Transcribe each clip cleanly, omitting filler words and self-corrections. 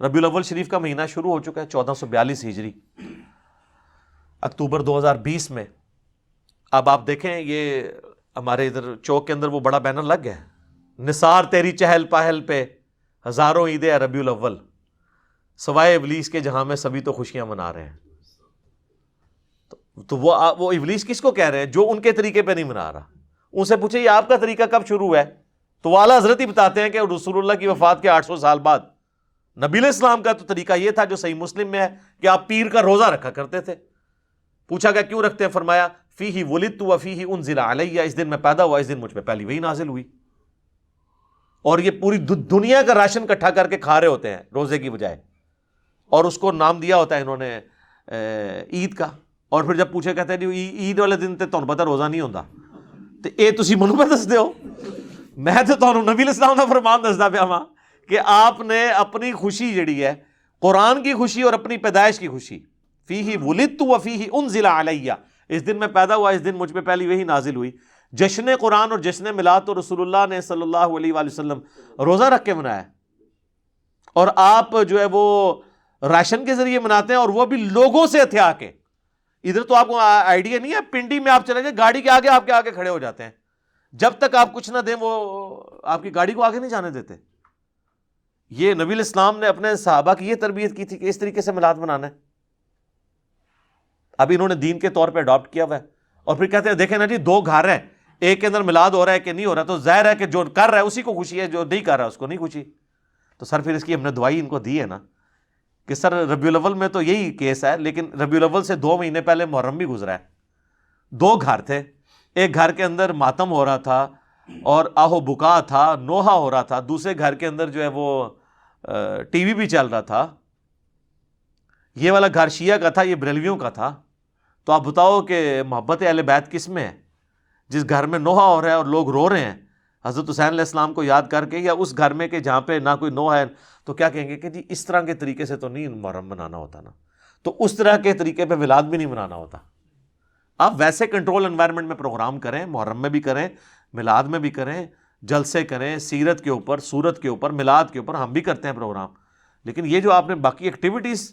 ربیع الاول شریف کا مہینہ شروع ہو چکا ہے 1442 ہجری، اکتوبر 2020 میں۔ اب آپ دیکھیں یہ ہمارے ادھر چوک کے اندر وہ بڑا بینر لگ گیا ہے، نثار تیری چہل پہل پہ ہزاروں عیدیں ربیع الاول، سوائے ابلیس کے جہاں میں سبھی تو خوشیاں منا رہے ہیں۔ تو وہ ابلیس کس کو کہہ رہے ہیں؟ جو ان کے طریقے پہ نہیں منا رہا۔ ان سے پوچھے یہ آپ کا طریقہ کب شروع ہوا ہے؟ تو وہ اعلیٰ حضرت ہی بتاتے ہیں کہ رسول اللہ کی وفات کے 800 سال بعد نبی علیہ السلام کا تو طریقہ یہ تھا جو صحیح مسلم میں ہے کہ آپ پیر کا روزہ رکھا کرتے تھے۔ پوچھا گیا کیوں رکھتے ہیں؟ فرمایا فیہ ولدت وفیہ انزل علیہ، اس دن میں پیدا ہوا، اس دن مجھ پہ پہلی وحی نازل ہوئی۔ اور یہ پوری دنیا کا راشن اکٹھا کر کے کھا رہے ہوتے ہیں روزے کی بجائے، اور اس کو نام دیا ہوتا ہے انہوں نے عید کا۔ اور پھر جب پوچھے کہتے ہیں عید والے دن تے تمہیں پتہ روزہ نہیں ہوتا، تو اے تسی منو پہ دس دیو، میں تو تمہیں نبی علیہ السلام کا فرمان دسدا پیا ہاں کہ آپ نے اپنی خوشی جڑی ہے، قرآن کی خوشی اور اپنی پیدائش کی خوشی، فیہ ولدت وفیہ انزل علیہ، اس دن میں پیدا ہوا، اس دن مجھ پہ پہلی وحی نازل ہوئی۔ جشن قرآن اور جشن میلاد تو رسول اللہ نے صلی اللہ علیہ وآلہ وسلم روزہ رکھ کے منایا، اور آپ جو ہے وہ راشن کے ذریعے مناتے ہیں، اور وہ بھی لوگوں سے ہتھیا کے۔ ادھر تو آپ کو آئیڈیا نہیں ہے، پنڈی میں آپ چلے جائیں گاڑی کے آگے آپ کے آگے کھڑے ہو جاتے ہیں، جب تک آپ کچھ نہ دیں وہ آپ کی گاڑی کو آگے نہیں جانے دیتے۔ یہ نبی علیہ السلام نے اپنے صحابہ کی یہ تربیت کی تھی کہ اس طریقے سے میلاد منانا ہے۔ اب انہوں نے دین کے طور پہ اڈاپٹ کیا ہوا ہے، اور پھر کہتے ہیں دیکھیں نا جی دو گھر ہیں، ایک کے اندر میلاد ہو رہا ہے کہ نہیں ہو رہا، تو ظاہر ہے کہ جو کر رہا ہے اسی کو خوشی ہے، جو نہیں کر رہا ہے اس کو نہیں خوشی۔ تو سر پھر اس کی ہم نے دعائی ان کو دی ہے نا کہ سر ربیع الاول میں تو یہی کیس ہے، لیکن ربیع الاول سے 2 مہینے پہلے محرم بھی گزرا ہے۔ 2 گھر تھے، ایک گھر کے اندر ماتم ہو رہا تھا اور آہو بکا تھا، نوحہ ہو رہا تھا، دوسرے گھر کے اندر جو ہے وہ ٹی وی بھی چل رہا تھا۔ یہ والا گھر شیعہ کا تھا، یہ بریلویوں کا تھا۔ تو آپ بتاؤ کہ محبت اہل بیت کس میں ہے؟ جس گھر میں نوحہ ہو رہا ہے اور لوگ رو رہے ہیں حضرت حسین علیہ السلام کو یاد کر کے، یا اس گھر میں کہ جہاں پہ نہ کوئی نوحہ ہے، تو کیا کہیں گے کہ جی اس طرح کے طریقے سے تو نہیں محرم منانا ہوتا نا، تو اس طرح کے طریقے پہ میلاد بھی نہیں منانا ہوتا۔ آپ ویسے کنٹرول انوائرمنٹ میں پروگرام کریں، محرم میں بھی کریں، میلاد میں بھی کریں، جلسے کریں، سیرت کے اوپر، سورت کے اوپر، میلاد کے اوپر ہم بھی کرتے ہیں پروگرام، لیکن یہ جو آپ نے باقی ایکٹیویٹیز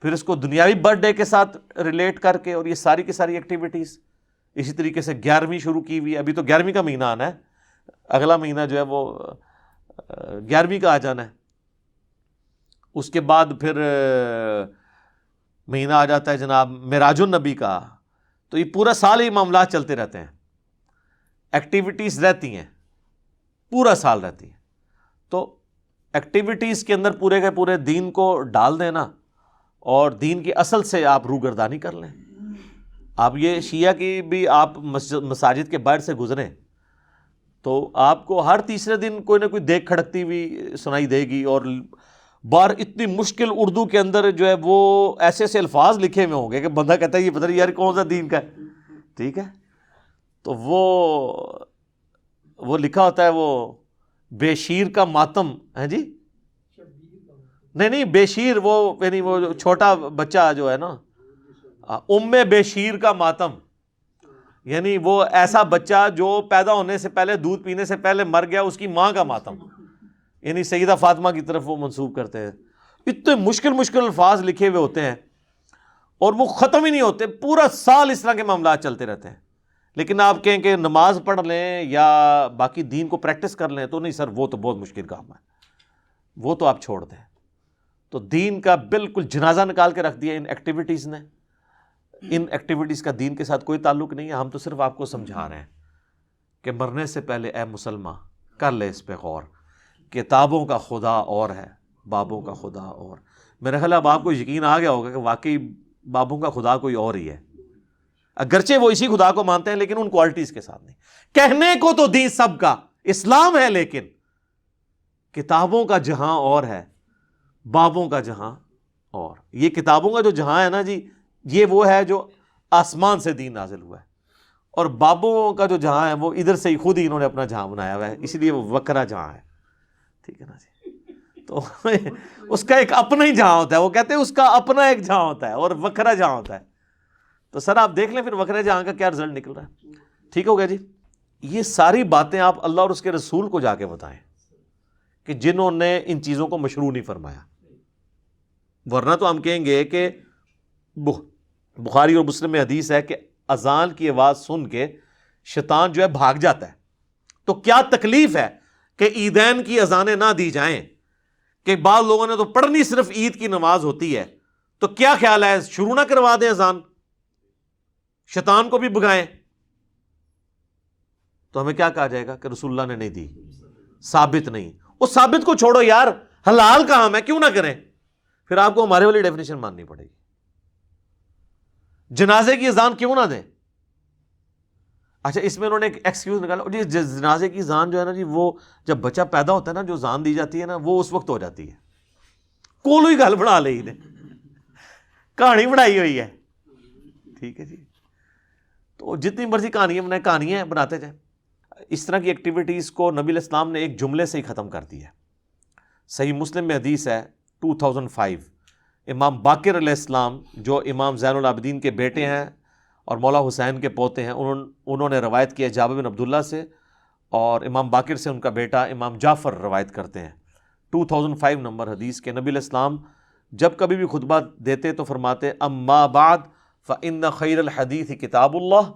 پھر اس کو دنیاوی برتھ ڈے کے ساتھ ریلیٹ کر کے، اور یہ ساری کی ساری ایکٹیویٹیز اسی طریقے سے 11ویں شروع کی ہوئی ہے، ابھی تو 11ویں کا مہینہ آنا ہے، اگلا مہینہ جو ہے وہ 11ویں کا آ جانا ہے، اس کے بعد پھر مہینہ آ جاتا ہے جناب معراج النبی کا۔ تو یہ پورا سال ہی معاملات چلتے رہتے ہیں، ایکٹیویٹیز رہتی ہیں، پورا سال رہتی ہیں۔ تو ایکٹیویٹیز کے اندر پورے کے پورے دین کو ڈال دینا، اور دین کی اصل سے آپ روگردانی کر لیں۔ آپ یہ شیعہ کی بھی آپ مساجد کے باہر سے گزریں تو آپ کو ہر تیسرے دن کوئی نہ کوئی دیکھ کھڑکتی ہوئی سنائی دے گی، اور باہر اتنی مشکل اردو کے اندر جو ہے وہ ایسے ایسے الفاظ لکھے ہوئے ہوں گے کہ بندہ کہتا ہے یہ پتہ نہیں یار کون سا دین کا ہے، ٹھیک ہے؟ تو وہ لکھا ہوتا ہے وہ بے شیر کا ماتم ہے جی، نہیں بے شیر وہ یعنی وہ چھوٹا بچہ جو ہے نا، بے شیر کا ماتم، یعنی وہ ایسا بچہ جو پیدا ہونے سے پہلے دودھ پینے سے پہلے مر گیا، اس کی ماں کا ماتم، یعنی سیدہ فاطمہ کی طرف وہ منسوب کرتے ہیں۔ اتنے مشکل الفاظ لکھے ہوئے ہوتے ہیں اور وہ ختم ہی نہیں ہوتے، پورا سال اس طرح کے معاملات چلتے رہتے ہیں۔ لیکن آپ کہیں کہ نماز پڑھ لیں یا باقی دین کو پریکٹس کر لیں تو نہیں سر، وہ تو بہت مشکل کام ہے، وہ تو آپ چھوڑ دیں۔ تو دین کا بالکل جنازہ نکال کے رکھ دیا ان ایکٹیویٹیز نے۔ ان ایکٹیویٹیز کا دین کے ساتھ کوئی تعلق نہیں ہے، ہم تو صرف آپ کو سمجھا رہے ہیں کہ مرنے سے پہلے اے مسلمان کر لے اس پہ غور، کتابوں کا خدا اور ہے، بابوں کا خدا اور۔ میرا خیال اب آپ کو یقین آ گیا ہوگا کہ واقعی بابوں کا خدا کوئی اور ہی ہے، اگرچہ وہ اسی خدا کو مانتے ہیں لیکن ان کوالٹیز کے ساتھ نہیں۔ کہنے کو تو دین سب کا اسلام ہے، لیکن کتابوں کا جہاں اور ہے، بابوں کا جہاں اور۔ یہ کتابوں کا جو جہاں ہے نا جی، یہ وہ ہے جو آسمان سے دین نازل ہوا ہے، اور بابوں کا جو جہاں ہے وہ ادھر سے ہی خود ہی انہوں نے اپنا جہاں بنایا ہوا ہے، اس لیے وہ وکرا جہاں ہے، ٹھیک ہے نا جی۔ تو اس کا ایک اپنا ہی جہاں ہوتا ہے، وہ کہتے ہیں اس کا اپنا ایک جہاں ہوتا ہے اور وکرا جہاں ہوتا ہے۔ تو سر آپ دیکھ لیں پھر وکرا جہاں کا کیا رزلٹ نکل رہا ہے، ٹھیک ہو گیا جی۔ یہ ساری باتیں آپ اللہ اور اس کے رسول کو جا کے بتائیں کہ جنہوں نے ان چیزوں کو مشروع نہیں فرمایا، ورنہ تو ہم کہیں گے کہ بخاری اور مسلم میں حدیث ہے کہ اذان کی آواز سن کے شیطان جو ہے بھاگ جاتا ہے. تو کیا تکلیف ہے کہ عیدین کی اذانیں نہ دی جائیں؟ کہ بعض لوگوں نے تو پڑھنی صرف عید کی نماز ہوتی ہے، تو کیا خیال ہے شروع نہ کروا دیں اذان، شیطان کو بھی بھگائیں؟ تو ہمیں کیا کہا جائے گا کہ رسول اللہ نے نہیں دی، ثابت نہیں. اس ثابت کو چھوڑو یار، حلال کام ہے کیوں نہ کریں؟ پھر آپ کو ہمارے والی ڈیفینیشن ماننی پڑے گی. جنازے کی اذان کیوں نہ دیں؟ اچھا اس میں انہوں نے ایک ایکسکیوز نکالا، جی جنازے کی اذان جو ہے نا جی، وہ جب بچہ پیدا ہوتا ہے نا، جو اذان دی جاتی ہے نا وہ اس وقت ہو جاتی ہے. کوئی گل بنا لی نے، کہانی بنائی ہوئی ہے. ٹھیک ہے جی، تو جتنی مرضی کہانیاں بنائیں، کہانیاں بناتے جائیں. اس طرح کی ایکٹیویٹیز کو نبی علیہ السلام نے ایک جملے سے ہی ختم کر دیا. صحیح مسلم میں حدیث ہے 2005، امام باقر علیہ السلام جو امام زین العابدین کے بیٹے ہیں اور مولا حسین کے پوتے ہیں، انہوں نے روایت کیا جابر بن عبداللہ سے، اور امام باقر سے ان کا بیٹا امام جعفر روایت کرتے ہیں 2005 نمبر حدیث کے. نبی علیہ السلام جب کبھی بھی خطبہ دیتے تو فرماتے اما بعد فإن خیر الحدیث کتاب اللہ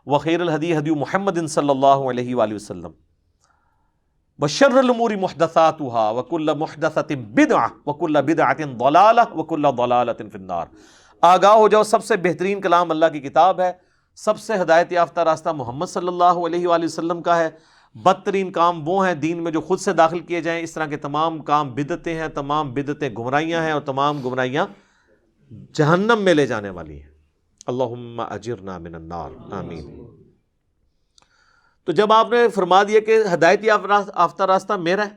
وخیر الہدی ہدی محمد صلی اللہ علیہ وآلہ وسلم وشر الامور محدثاتها وکل محدثۃ بدعہ وکل بدعۃ ضلالہ وکل ضلالۃ فی النار. آگاہ ہو جاؤ، سب سے بہترین کلام اللہ کی کتاب ہے، سب سے ہدایت یافتہ راستہ محمد صلی اللہ علیہ وآلہ وسلم کا ہے. بدترین کام وہ ہیں دین میں جو خود سے داخل کیے جائیں، اس طرح کے تمام کام بدعتیں ہیں، تمام بدعتیں گمراہیاں ہیں، اور تمام گمراہیاں جہنم میں لے جانے والی ہیں. اللہم اجرنا من النار، آمین. تو جب آپ نے فرما دیا کہ ہدایت یافتہ راستہ میرا ہے،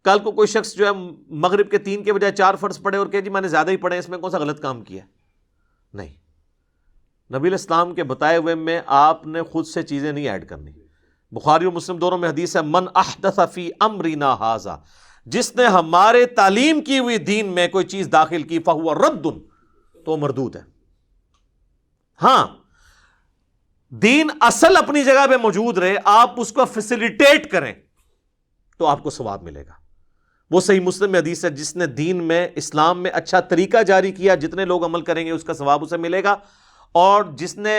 کل کو کوئی شخص جو ہے مغرب کے 3 کے بجائے 4 فرض پڑھے اور کہ جی میں نے زیادہ ہی پڑھے، اس میں کون سا غلط کام کیا؟ نہیں، نبی علیہ السلام کے بتائے ہوئے میں آپ نے خود سے چیزیں نہیں ایڈ کرنی. بخاری اور مسلم دونوں میں حدیث ہے من احدث فی امرنا ھذا، جس نے ہمارے تعلیم کی ہوئی دین میں کوئی چیز داخل کی فہو رد، تو مردود ہے. ہاں دین اصل اپنی جگہ پہ موجود رہے، آپ اس کو فیسیلیٹیٹ کریں تو آپ کو ثواب ملے گا. وہ صحیح مسلم میں حدیث ہے جس نے دین میں، اسلام میں اچھا طریقہ جاری کیا، جتنے لوگ عمل کریں گے اس کا ثواب اسے ملے گا، اور جس نے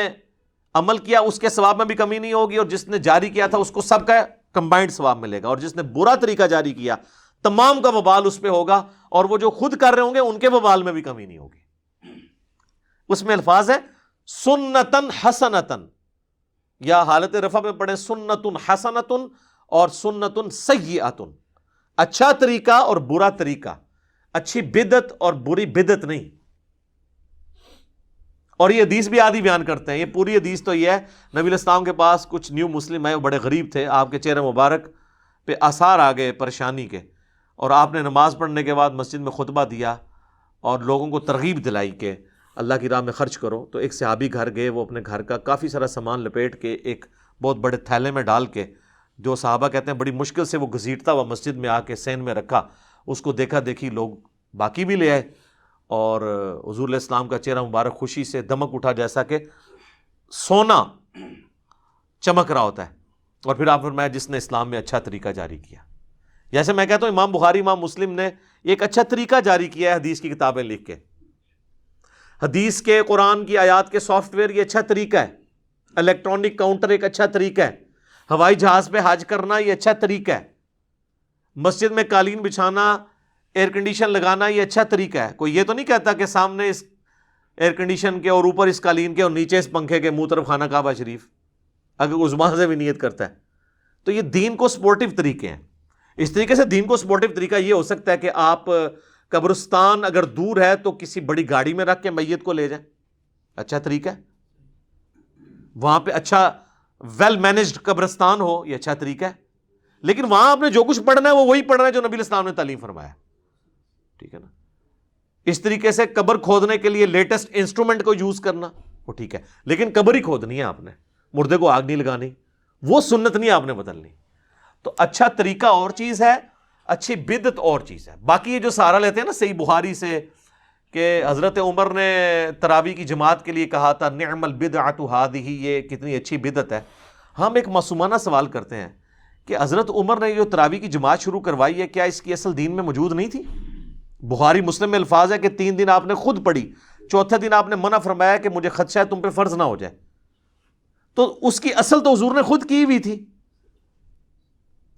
عمل کیا اس کے ثواب میں بھی کمی نہیں ہوگی، اور جس نے جاری کیا تھا اس کو سب کا کمبائنڈ ثواب ملے گا، اور جس نے برا طریقہ جاری کیا تمام کا وبال اس پہ ہوگا، اور وہ جو خود کر رہے ہوں گے ان کے وبال میں بھی کمی نہیں ہوگی. اس میں الفاظ ہے سنتن حسنتن، یا حالت رفع میں پڑھیں سنتن حسنتن اور سنتن سیئتن، اچھا طریقہ اور برا طریقہ، اچھی بدعت اور بری بدعت نہیں. اور یہ حدیث بھی آدھی بیان کرتے ہیں. یہ پوری حدیث تو یہ ہے، نبی علیہ السلام کے پاس کچھ نیو مسلم آئے، وہ بڑے غریب تھے، آپ کے چہرے مبارک پہ آثار آ گئے پریشانی کے، اور آپ نے نماز پڑھنے کے بعد مسجد میں خطبہ دیا اور لوگوں کو ترغیب دلائی کہ اللہ کی راہ میں خرچ کرو. تو ایک صحابی گھر گئے، وہ اپنے گھر کا کافی سارا سامان لپیٹ کے ایک بہت بڑے تھیلے میں ڈال کے، جو صحابہ کہتے ہیں بڑی مشکل سے وہ گھسیٹتا ہوا مسجد میں آ کے سین میں رکھا. اس کو دیکھا دیکھی لوگ باقی بھی لے آئے، اور حضور علیہ السلام کا چہرہ مبارک خوشی سے دمک اٹھا جیسا کہ سونا چمک رہا ہوتا ہے. اور پھر آپ فرمایا جس نے اسلام میں اچھا طریقہ جاری کیا. جیسے میں کہتا ہوں امام بخاری امام مسلم نے ایک اچھا طریقہ جاری کیا ہے حدیث کی کتابیں لکھ کے. حدیث کے، قرآن کی آیات کے سافٹ ویئر یہ اچھا طریقہ ہے، الیکٹرانک کاؤنٹر ایک اچھا طریقہ ہے، ہوائی جہاز پہ حج کرنا یہ اچھا طریقہ ہے، مسجد میں قالین بچھانا، ایئر کنڈیشن لگانا یہ اچھا طریقہ ہے. کوئی یہ تو نہیں کہتا کہ سامنے اس ایئر کنڈیشن کے اور اوپر اس قالین کے اور نیچے اس پنکھے کے منہ طرف خانہ کعبہ شریف، اگر اس زبان سے بھی نیت کرتا ہے تو یہ دین کو سپورٹیو طریقے ہیں. اس طریقے سے دین کو سپورٹیو طریقہ یہ ہو سکتا ہے کہ آپ قبرستان اگر دور ہے تو کسی بڑی گاڑی میں رکھ کے میت کو لے جائیں، اچھا طریقہ ہے. وہاں پہ اچھا ویل مینجڈ قبرستان ہو، یہ اچھا طریقہ ہے. لیکن وہاں آپ نے جو کچھ پڑھنا ہے وہ وہی پڑھنا ہے جو نبی علیہ السلام نے تعلیم فرمایا. ٹھیک ہے نا. اس طریقے سے قبر کھودنے کے لیے لیٹسٹ انسٹرومنٹ کو یوز کرنا وہ ٹھیک ہے، لیکن قبر ہی کھودنی ہے آپ نے، مردے کو آگ نہیں لگانی، وہ سنت نہیں آپ نے بدلنی. تو اچھا طریقہ اور چیز ہے، اچھی بدعت اور چیز ہے. باقی یہ جو سہارا لیتے ہیں نا صحیح بخاری سے کہ حضرت عمر نے تراویح کی جماعت کے لیے کہا تھا نعم البدعۃ ھذہ، یہ کتنی اچھی بدعت ہے. ہم ایک معصومانہ سوال کرتے ہیں کہ حضرت عمر نے جو تراویح کی جماعت شروع کروائی ہے، کیا اس کی اصل دین میں موجود نہیں تھی؟ بخاری مسلم میں الفاظ ہے کہ 3 دن آپ نے خود پڑھی، چوتھے دن آپ نے منع فرمایا کہ مجھے خدشہ ہے تم پہ فرض نہ ہو جائے. تو اس کی اصل تو حضور نے خود کی ہوئی تھی،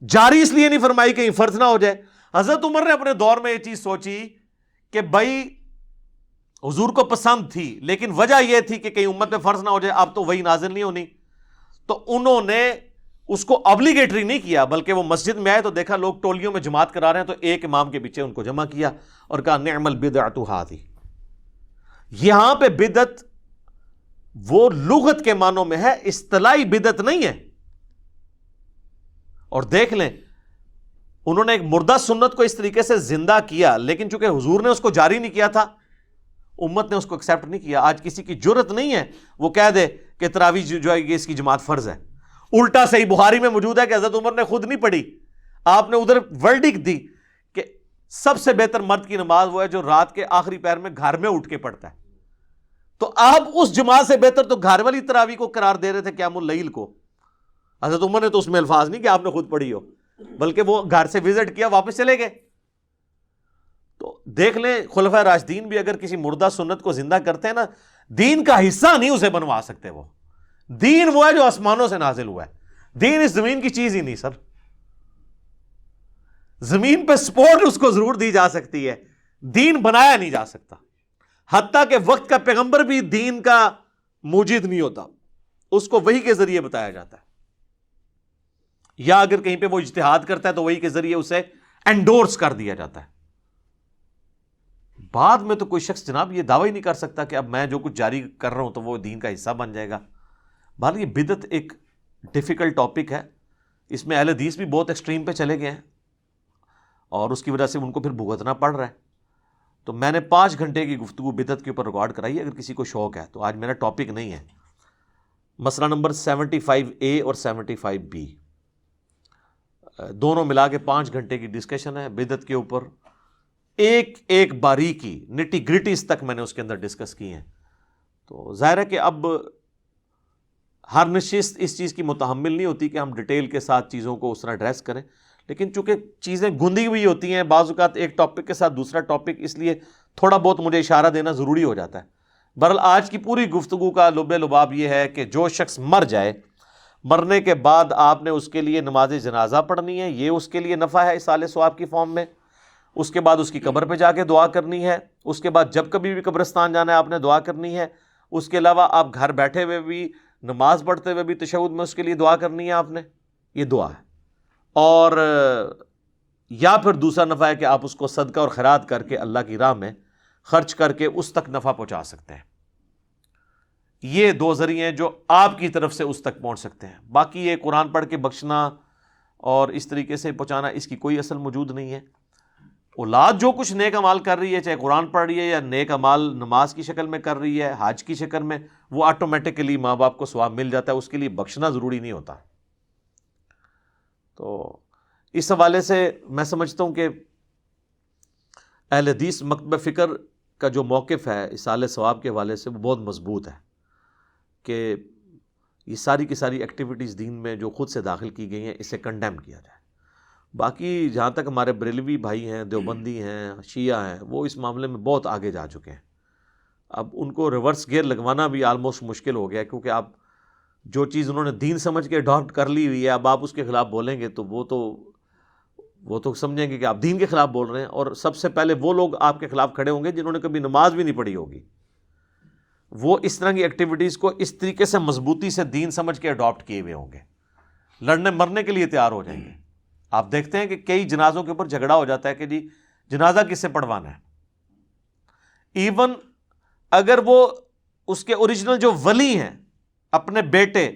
جاری اس لیے نہیں فرمائی کہیں فرض نہ ہو جائے. حضرت عمر نے اپنے دور میں یہ چیز سوچی کہ بھائی حضور کو پسند تھی، لیکن وجہ یہ تھی کہ کہیں امت میں فرض نہ ہو جائے، اب تو وہی نازل نہیں ہونی. تو انہوں نے اس کو ابلیگیٹری نہیں کیا، بلکہ وہ مسجد میں آئے تو دیکھا لوگ ٹولیوں میں جماعت کرا رہے ہیں، تو ایک امام کے پیچھے ان کو جمع کیا اور کہا نعم البدعۃ ھذہ. یہاں پہ بدعت وہ لغت کے معنوں میں ہے، اصطلاحی بدعت نہیں ہے. اور دیکھ لیں انہوں نے ایک مردہ سنت کو اس طریقے سے زندہ کیا، لیکن چونکہ حضور نے اس کو جاری نہیں کیا تھا، امت نے اس کو ایکسیپٹ نہیں کیا. آج کسی کی جرت نہیں ہے وہ کہہ دے کہ تراویح جو ہے اس کی جماعت فرض ہے. الٹا صحیح بخاری میں موجود ہے کہ حضرت عمر نے خود نہیں پڑھی، آپ نے ادھر ورڈکٹ دی کہ سب سے بہتر مرد کی نماز وہ ہے جو رات کے آخری پہر میں گھر میں اٹھ کے پڑھتا ہے. تو آپ اس جماعت سے بہتر تو گھر والی تراویح کو قرار دے رہے تھے قیام اللیل کو. حضرت عمر نے تو اس میں الفاظ نہیں کہ آپ نے خود پڑھی ہو، بلکہ وہ گھر سے وزٹ کیا واپس چلے گئے. تو دیکھ لیں خلفائے راشدین بھی اگر کسی مردہ سنت کو زندہ کرتے ہیں نا، دین کا حصہ نہیں اسے بنوا سکتے. وہ دین وہ ہے جو آسمانوں سے نازل ہوا ہے، دین اس زمین کی چیز ہی نہیں سر. زمین پہ سپورٹ اس کو ضرور دی جا سکتی ہے، دین بنایا نہیں جا سکتا. حتیٰ کہ وقت کا پیغمبر بھی دین کا موجد نہیں ہوتا، اس کو وحی کے ذریعے بتایا جاتا ہے، یا اگر کہیں پہ وہ اجتہاد کرتا ہے تو وحی کے ذریعے اسے انڈورس کر دیا جاتا ہے. بعد میں تو کوئی شخص جناب یہ دعویٰ ہی نہیں کر سکتا کہ اب میں جو کچھ جاری کر رہا ہوں تو وہ دین کا حصہ بن جائے گا. بہرحال یہ بدعت ایک ڈیفیکلٹ ٹاپک ہے، اس میں اہل حدیث بھی بہت ایکسٹریم پہ چلے گئے ہیں اور اس کی وجہ سے ان کو پھر بھگتنا پڑ رہا ہے. تو میں نے 5 گھنٹے کی گفتگو بدعت کے اوپر ریکارڈ کرائی ہے، اگر کسی کو شوق ہے تو. آج میرا ٹاپک نہیں ہے. مسئلہ نمبر 75A اور 75B دونوں ملا کے 5 گھنٹے کی ڈسکشن ہے بدعت کے اوپر. ایک ایک باریکی نٹی گریٹیز تک میں نے اس کے اندر ڈسکس کی ہیں. تو ظاہر ہے کہ اب ہر نشست اس چیز کی متحمل نہیں ہوتی کہ ہم ڈیٹیل کے ساتھ چیزوں کو اس طرح ایڈریس کریں، لیکن چونکہ چیزیں گندی ہوئی ہوتی ہیں بعض اوقات ایک ٹاپک کے ساتھ دوسرا ٹاپک، اس لیے تھوڑا بہت مجھے اشارہ دینا ضروری ہو جاتا ہے. بہرحال آج کی پوری گفتگو کا لب لباب یہ ہے کہ جو شخص مر جائے، مرنے کے بعد آپ نے اس کے لیے نماز جنازہ پڑھنی ہے، یہ اس کے لیے نفع ہے اصالہ ثواب کی فارم میں. اس کے بعد اس کی قبر پہ جا کے دعا کرنی ہے. اس کے بعد جب کبھی بھی قبرستان جانا ہے آپ نے دعا کرنی ہے. اس کے علاوہ آپ گھر بیٹھے ہوئے بھی نماز پڑھتے ہوئے بھی تشہد میں اس کے لیے دعا کرنی ہے آپ نے، یہ دعا ہے. اور یا پھر دوسرا نفع ہے کہ آپ اس کو صدقہ اور خیرات کر کے اللہ کی راہ میں خرچ کر کے اس تک نفع پہنچا سکتے ہیں. یہ 2 ذریعے ہیں جو آپ کی طرف سے اس تک پہنچ سکتے ہیں. باقی یہ قرآن پڑھ کے بخشنا اور اس طریقے سے پہنچانا، اس کی کوئی اصل موجود نہیں ہے. اولاد جو کچھ نیک اعمال کر رہی ہے، چاہے قرآن پڑھ رہی ہے یا نیک اعمال نماز کی شکل میں کر رہی ہے، حج کی شکل میں، وہ آٹومیٹکلی ماں باپ کو ثواب مل جاتا ہے، اس کے لیے بخشنا ضروری نہیں ہوتا. تو اس حوالے سے میں سمجھتا ہوں کہ اہل حدیث مکتبہ فکر کا جو موقف ہے اصالہ ثواب کے حوالے سے وہ بہت مضبوط ہے کہ یہ ساری کی ساری ایکٹیویٹیز دین میں جو خود سے داخل کی گئی ہیں اسے کنڈیم کیا جائے. باقی جہاں تک ہمارے بریلوی بھائی ہیں، دیوبندی ہیں، شیعہ ہیں، وہ اس معاملے میں بہت آگے جا چکے ہیں. اب ان کو ریورس گیئر لگوانا بھی آلموسٹ مشکل ہو گیا ہے، کیونکہ آپ جو چیز انہوں نے دین سمجھ کے اڈاپٹ کر لی ہوئی ہے، اب آپ اس کے خلاف بولیں گے تو وہ تو سمجھیں گے کہ آپ دین کے خلاف بول رہے ہیں. اور سب سے پہلے وہ لوگ آپ کے خلاف کھڑے ہوں گے جنہوں نے کبھی نماز بھی نہیں پڑھی ہوگی. وہ اس طرح کی ایکٹیویٹیز کو اس طریقے سے مضبوطی سے دین سمجھ کے اڈاپٹ کیے ہوئے ہوں گے، لڑنے مرنے کے لیے تیار ہو جائیں گے. آپ دیکھتے ہیں کہ کئی جنازوں کے اوپر جھگڑا ہو جاتا ہے کہ جی جنازہ کس سے پڑھوانا ہے. ایون اگر وہ اس کے اوریجنل جو ولی ہیں اپنے بیٹے،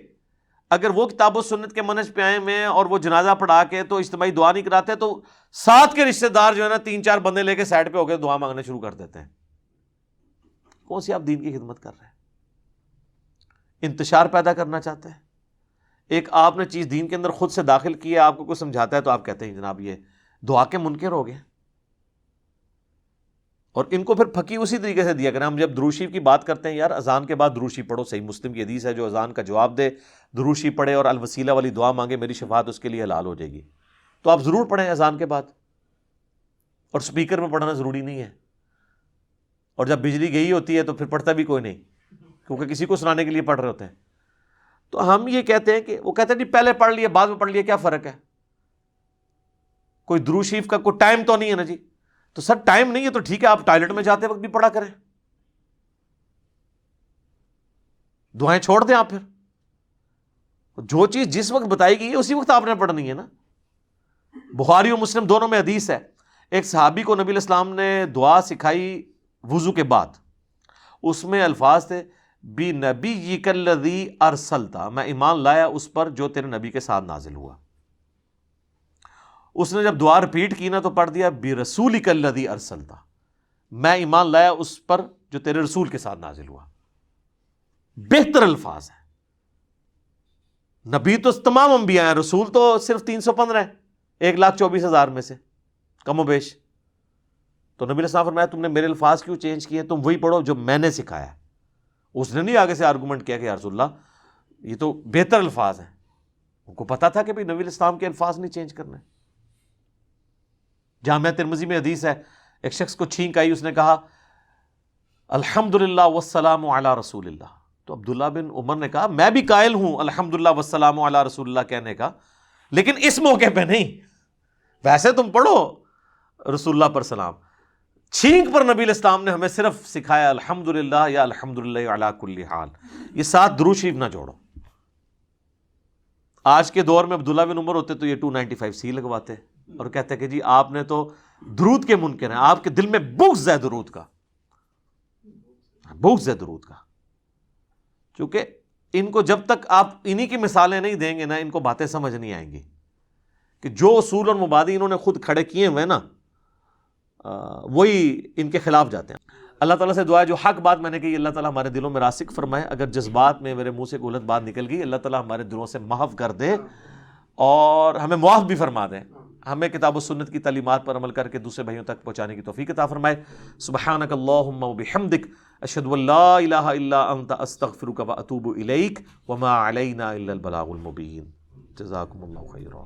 اگر وہ کتاب و سنت کے منہج پہ آئے ہوئے ہیں اور وہ جنازہ پڑھا کے تو اجتماعی دعا نہیں کراتے، تو ساتھ کے رشتہ دار جو ہے نا 3-4 بندے لے کے سائڈ پہ ہو کے دعا مانگنا شروع کر دیتے ہیں. کون سی آپ دین کی خدمت کر رہے ہیں؟ انتشار پیدا کرنا چاہتے ہیں. ایک آپ نے چیز دین کے اندر خود سے داخل کی ہے، آپ کو کوئی سمجھاتا ہے تو آپ کہتے ہیں جناب یہ دعا کے منکر ہو گئے. اور ان کو پھر پھکی اسی طریقے سے دیا کریں. ہم جب درود شریف کی بات کرتے ہیں، یار اذان کے بعد درود شریف پڑھو، صحیح مسلم کی حدیث ہے جو اذان کا جواب دے درود شریف پڑھے اور الوسیلہ والی دعا مانگے میری شفاعت اس کے لیے حلال ہو جائے گی. تو آپ ضرور پڑھیں اذان کے بعد. اور سپیکر میں پڑھنا ضروری نہیں ہے، اور جب بجلی گئی ہوتی ہے تو پھر پڑھتا بھی کوئی نہیں، کیونکہ کسی کو سنانے کے لیے پڑھ رہے ہوتے ہیں۔ تو ہم یہ کہتے ہیں کہ وہ کہتے ہیں نہیں پہلے پڑھ لیا بعد میں پڑھ لیا، کیا فرق ہے؟ کوئی درود شریف کا کوئی ٹائم تو نہیں ہے نا جی۔ تو سر ٹائم نہیں ہے تو ٹھیک ہے، آپ ٹوائلٹ میں جاتے وقت بھی پڑھا کریں، دعائیں چھوڑ دیں آپ، پھر جو چیز جس وقت بتائی گئی ہے اسی وقت آپ نے پڑھنی ہے نا۔ بخاری و مسلم دونوں میں حدیث ہے، ایک صحابی کو نبی علیہ السلام نے دعا سکھائی وضو کے بعد، اس میں الفاظ تھے بِنَبِيِّكَ الَّذِي أَرْسَلْتَ، میں ایمان لایا اس پر جو تیرے نبی کے ساتھ نازل ہوا۔ اس نے جب دعا ریپیٹ کی نا تو پڑھ دیا بِرَسُولِكَ الَّذِي أَرْسَلْتَ، میں ایمان لایا اس پر جو تیرے رسول کے ساتھ نازل ہوا۔ بہتر الفاظ ہیں، نبی تو تمام انبیاء ہیں، رسول تو صرف 315 ہیں 1,24,000 میں سے کم و بیش۔ تو نبی علیہ السلام فرمایا تم نے میرے الفاظ کیوں چینج کیے، تم وہی پڑھو جو میں نے سکھایا ہے۔ اس نے نہیں آگے سے آرگومنٹ کیا کہ یا رسول اللہ یہ تو بہتر الفاظ ہیں، ان کو پتا تھا کہ نبی علیہ السلام کے الفاظ نہیں چینج کرنے۔ جامعہ ترمذی میں حدیث ہے، ایک شخص کو چھینک آئی، اس نے کہا الحمدللہ والسلام علی رسول اللہ، تو عبداللہ بن عمر نے کہا میں بھی قائل ہوں الحمدللہ والسلام علی رسول اللہ کہنے کا، لیکن اس موقع پہ نہیں، ویسے تم پڑھو رسول اللہ پر سلام، چھینک پر نبی علیہ السلام نے ہمیں صرف سکھایا الحمدللہ یا الحمدللہ علی کل حال، یہ ساتھ درود شریف نہ جوڑو۔ آج کے دور میں عبداللہ بن عمر ہوتے تو یہ 295C لگواتے اور کہتے کہ جی آپ نے تو درود کے منکر ہیں، آپ کے دل میں بغض ہے درود کا، بغض ہے درود کا۔ چونکہ ان کو جب تک آپ انہی کی مثالیں نہیں دیں گے نا، ان کو باتیں سمجھ نہیں آئیں گی کہ جو اصول اور مبادی انہوں نے خود کھڑے کیے ہوئے نا وہی ان کے خلاف جاتے ہیں۔ اللہ تعالیٰ سے دعا ہے جو حق بات میں نے کہی اللہ تعالیٰ ہمارے دلوں میں راسخ فرمائے، اگر جذبات میں میرے منہ سے غلط بات نکل گئی اللہ تعالیٰ ہمارے دلوں سے محو کر دے اور ہمیں معاف بھی فرما دے، ہمیں کتاب و سنت کی تعلیمات پر عمل کر کے دوسرے بھائیوں تک پہنچانے کی توفیق عطا فرمائے۔ سبحانک اللہم وبحمدک اشہد ان لا الہ الا انت استغفرک واتوب الیک وما علینا الا البلاغ المبین۔ جزاکم اللہ خیرا۔